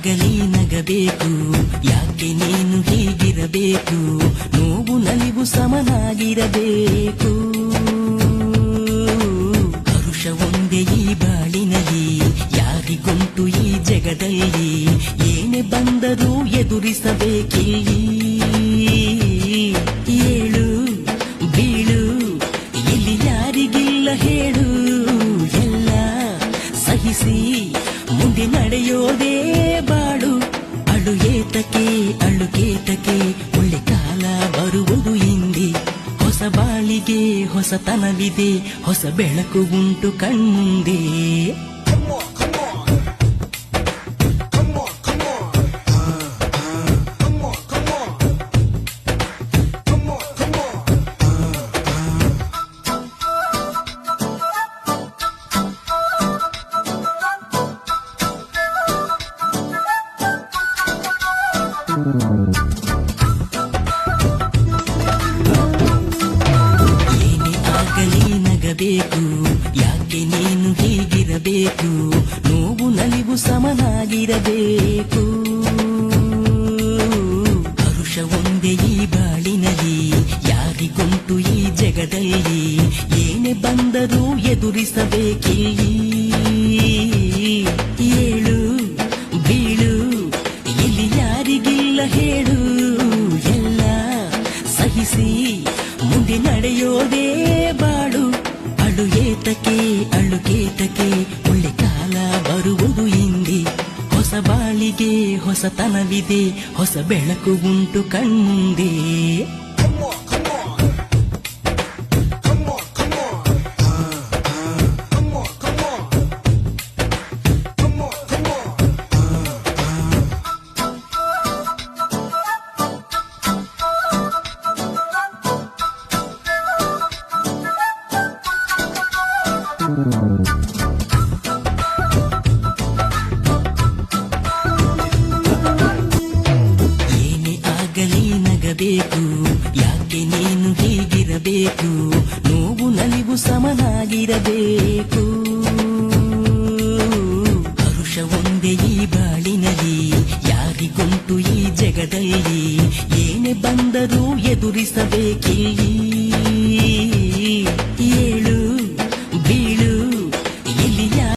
ಆಗಲಿ ನಗಬೇಕು, ಯಾಕೆ ನೀನು ಹೀಗಿರಬೇಕು, ನೋವು ನಲಿವು ಸಮನಾಗಿರಬೇಕು. ಹರುಷ ಒಂದೇ ಈ ಬಾಳಿನಲ್ಲಿ, ಯಾರಿಗುಂಟು ಈ ಜಗದಲ್ಲಿ, ಏನೇ ಬಂದರೂ ಎದುರಿಸಬೇಕಿಲ್ಲಿ. ಏಳು ಬೀಳು ಇಲ್ಲಿ ಯಾರಿಗಿಲ್ಲ ಹೇಳು, ಎಲ್ಲ ಸಹಿಸಿ ಮುಂದೆ ನಡೆಯೋದೇ ಬಾಳು. ಅಳು ಏತಕ್ಕೆ ಅಳುಕೇತಕ್ಕೆ, ಒಳ್ಳೆ ಕಾಲ ಬರುವುದು ಹಿಂದೆ. ಹೊಸ ಬಾಳಿಗೆ ಹೊಸತನವಿದೆ, ಹೊಸ ಬೆಳಕು ಉಂಟು ಕಣ್ಮುಂದೆ. ಏನೇ ಆಗಲಿ ನಗಬೇಕು, ಯಾಕೆ ನೀನು ಹೀಗಿರಬೇಕು, ನೋವು ನಲಿವು ಸಮನಾಗಿರಬೇಕು. ಹರುಷ ಒಂದೇ ಈ ಬಾಳಿನಲ್ಲಿ, ಯಾರಿಗುಂಟು ಈ ಜಗದಲ್ಲಿ, ಏನೇ ಬಂದರೂ ಎದುರಿಸಬೇಕಿಲ್ಲಿ. ಏಳು ಬೀಳು ಇಲ್ಲಿ ಯಾರಿಗಿಲ್ಲ ಹೇಳು, ಎಲ್ಲ ಸಹಿಸಿ ಮುಂದೆ ನಡೆಯೋದೇ ಬಾಳು. ಅಳು ಏತಕ್ಕೆ ಅಳುಕೇತಕ್ಕೆ, ಒಳ್ಳೆ ಕಾಲ ಬರುವುದು ಹಿಂದೆ. ಹೊಸ ಬಾಳಿಗೆ ಹೊಸತನವಿದೆ, ಹೊಸ ಬೆಳಕು ಉಂಟು ಕಣ್ಮುಂದೆ. ಏನೇ ಆಗಲಿ ನಗಬೇಕು, ಯಾಕೆ ನೀನು ಹೀಗಿರಬೇಕು, ನೋವು ನಲಿವು ಸಮನಾಗಿರಬೇಕು. ಹರುಷ ಒಂದೇ ಈ ಬಾಳಿನಲ್ಲಿ, ಯಾರಿಗುಂಟು ಈ ಜಗದಲ್ಲಿ, ಏನೇ ಬಂದರೂ ಎದುರಿಸಬೇಕಿಲ್ಲಿ. ಏಳು